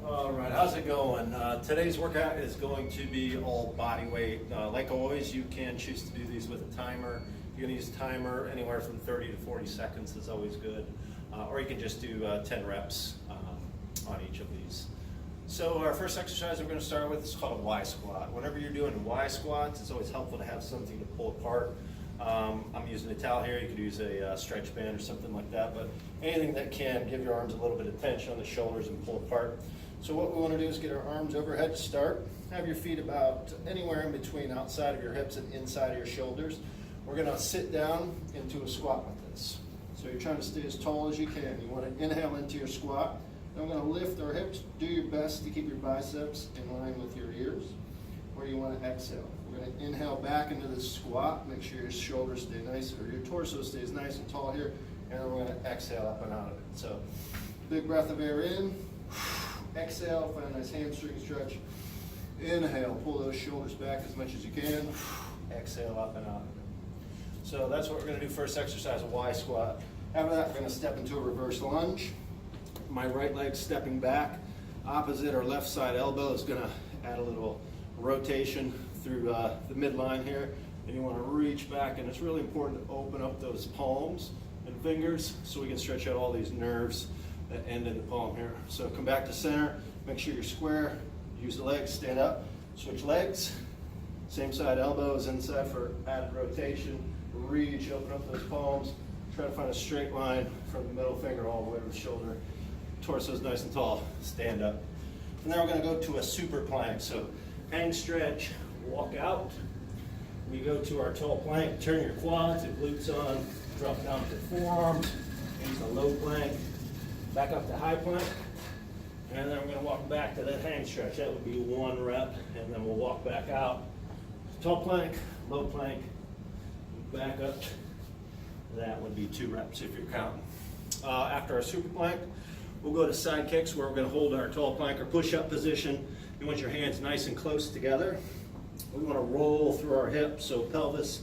All right, how's it going? Today's workout is going to be all body weight. Like always, you can choose to do these with a timer. You're going to use a timer anywhere from 30 to 40 seconds is always good. Or you can just do 10 reps on each of these. So our first exercise we're going to start with is called a Y squat. Whenever you're doing Y squats, it's always helpful to have something to pull apart. I'm using a towel here. You could use a stretch band or something like that, but anything that can give your arms a little bit of tension on the shoulders and pull apart. So what we want to do is get our arms overhead to start. Have your feet about anywhere in between, outside of your hips and inside of your shoulders. We're going to sit down into a squat with this. So you're trying to stay as tall as you can. You want to inhale into your squat. Then we're going to lift our hips. Do your best to keep your biceps in line with your ears. Or you want to exhale. We're going to inhale back into the squat. Make sure your shoulders stay nice, or your torso stays nice and tall here. And then we're going to exhale up and out of it. So big breath of air in. Exhale, find a nice hamstring stretch. Inhale, pull those shoulders back as much as you can. Exhale up and out of it. So that's what we're going to do first exercise, a Y squat. After that, we're going to step into a reverse lunge. My right leg stepping back. Opposite or left side elbow is going to add a little rotation through the midline here. And you want to reach back, and it's really important to open up those palms and fingers so we can stretch out all these nerves that end in the palm here. So come back to center, make sure you're square, use the legs, stand up, switch legs, same side elbows inside for added rotation, reach, open up those palms, try to find a straight line from the middle finger all the way to the shoulder, torso's nice and tall, stand up. And then we're gonna go to a super plank. So hang, stretch, walk out. We go to our tall plank, turn your quads and glutes on, drop down to forearms, into a low plank, back up to high plank, and then we're going to walk back to that hang stretch. That would be 1 rep, and then we'll walk back out. Tall plank, low plank, back up. That would be 2 reps if you're counting. After our super plank, we'll go to sidekicks, where we're going to hold our tall plank or push-up position. You want your hands nice and close together. We want to roll through our hips, so pelvis.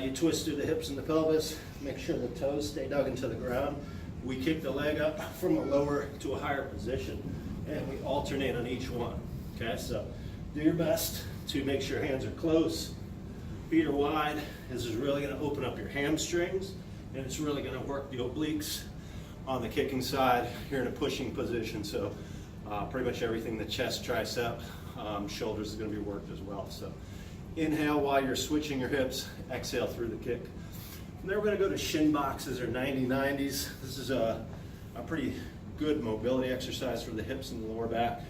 You twist through the hips and the pelvis. Make sure the toes stay dug into the ground. We kick the leg up from a lower to a higher position, and we alternate on each one. Okay, so do your best to make sure your hands are close, feet are wide. This is really going to open up your hamstrings, and it's really going to work the obliques on the kicking side. You're in a pushing position, so pretty much everything, the chest, tricep, shoulders is going to be worked as well. So inhale while you're switching your hips, exhale through the kick. And then we're going to go to Shinboxes or 90-90s. This is a pretty good mobility exercise for the hips and the lower back.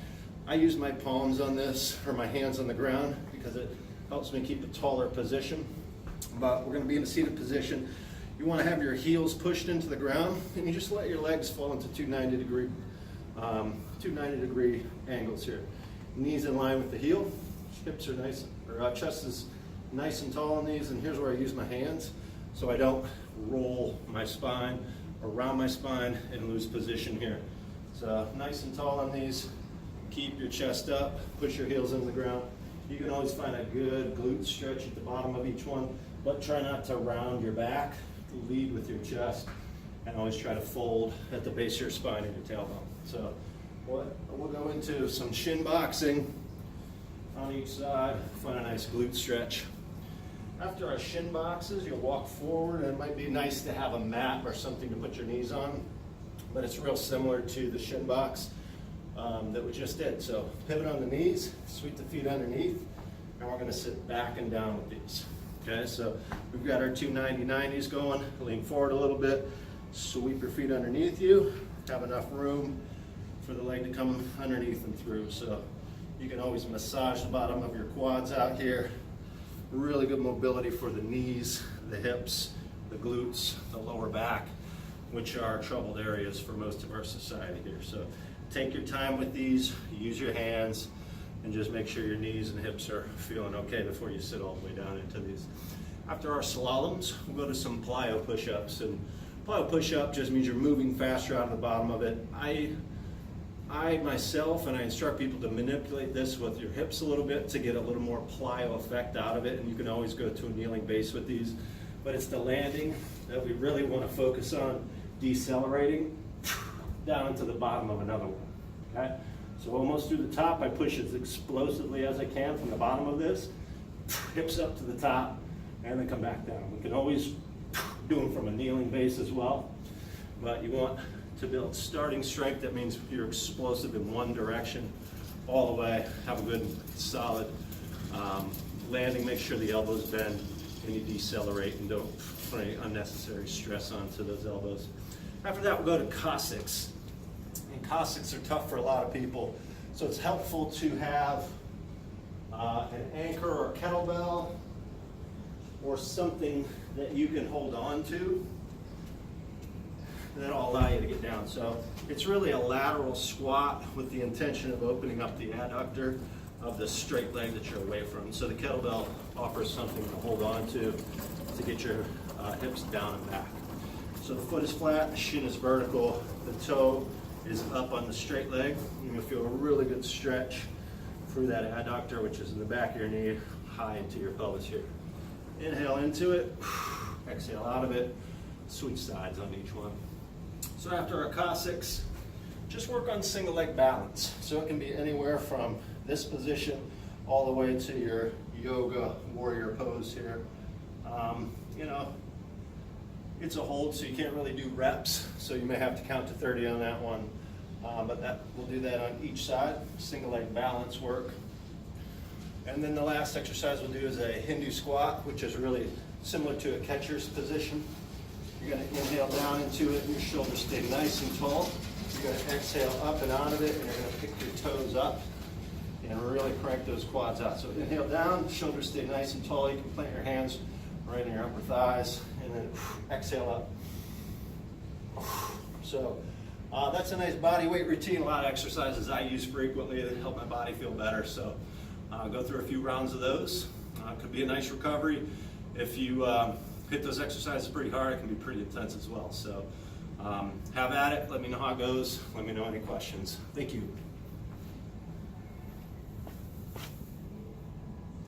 I use my palms on this, or my hands on the ground, because it helps me keep a taller position. But we're going to be in a seated position. You want to have your heels pushed into the ground, and you just let your legs fall into 290 degree angles here. Knees in line with the heel. Hips are nice, or chest is nice and tall on these, and here's where I use my hands, so I don't roll my spine around my spine and lose position here. So nice and tall on these. Keep your chest up, push your heels into the ground. You can always find a good glute stretch at the bottom of each one, but try not to round your back. Lead with your chest, and always try to fold at the base of your spine and your tailbone. So we'll go into some shin boxing on each side, find a nice glute stretch. After our shin boxes, you'll walk forward, and it might be nice to have a mat or something to put your knees on, but it's real similar to the shin box that we just did. So pivot on the knees, sweep the feet underneath, and we're going to sit back and down with these. Okay, so we've got our 2 90-90s going. Lean forward a little bit, sweep your feet underneath you, have enough room for the leg to come underneath and through. So you can always massage the bottom of your quads out here. Really good mobility for the knees, the hips, the glutes, the lower back, which are troubled areas for most of our society here. So take your time with these, use your hands, and just make sure your knees and hips are feeling okay before you sit all the way down into these. After our slaloms, we'll go to some Plyo Pushups. And Plyo Pushup just means you're moving faster out of the bottom of it. I myself, and I instruct people to manipulate this with your hips a little bit to get a little more plyo effect out of it, and you can always go to a kneeling base with these. But it's the landing that we really want to focus on, decelerating down to the bottom of another one. Okay? So almost through the top, I push as explosively as I can from the bottom of this, hips up to the top, and then come back down. We can always do them from a kneeling base as well, but you want to build starting strength. That means you're explosive in one direction all the way. Have a good solid landing. Make sure the elbows bend and you decelerate and don't put any unnecessary stress onto those elbows. After that, we'll go to Cossacks. And Cossacks are tough for a lot of people, so it's helpful to have an anchor or a kettlebell or something that you can hold on to, and that'll allow you to get down. So it's really a lateral squat with the intention of opening up the adductor of the straight leg that you're away from. So the kettlebell offers something to hold on to get your hips down and back. So the foot is flat, the shin is vertical, the toe is up on the straight leg. You'll feel a really good stretch through that adductor, which is in the back of your knee, high into your pelvis here. Inhale into it, exhale out of it, switch sides on each one. So after our Cossacks, just work on single leg balance. So it can be anywhere from this position all the way to your yoga warrior pose here. You know, it's a hold, so you can't really do reps, so you may have to count to 30 on that one. But we'll do that on each side, single leg balance work. And then the last exercise we'll do is a Hindu squat, which is really similar to a catcher's position. You're going to inhale down into it, and your shoulders stay nice and tall. You're going to exhale up and out of it, and you're going to pick your toes up and really crank those quads out. So inhale down, shoulders stay nice and tall. You can plant your hands right in your upper thighs, and then exhale up. So that's a nice body weight routine. A lot of exercises I use frequently that help my body feel better. So go through a few rounds of those. Could be a nice recovery. If you hit those exercises pretty hard, it can be pretty intense as well. So have at it. Let me know how it goes. Let me know any questions. Thank you.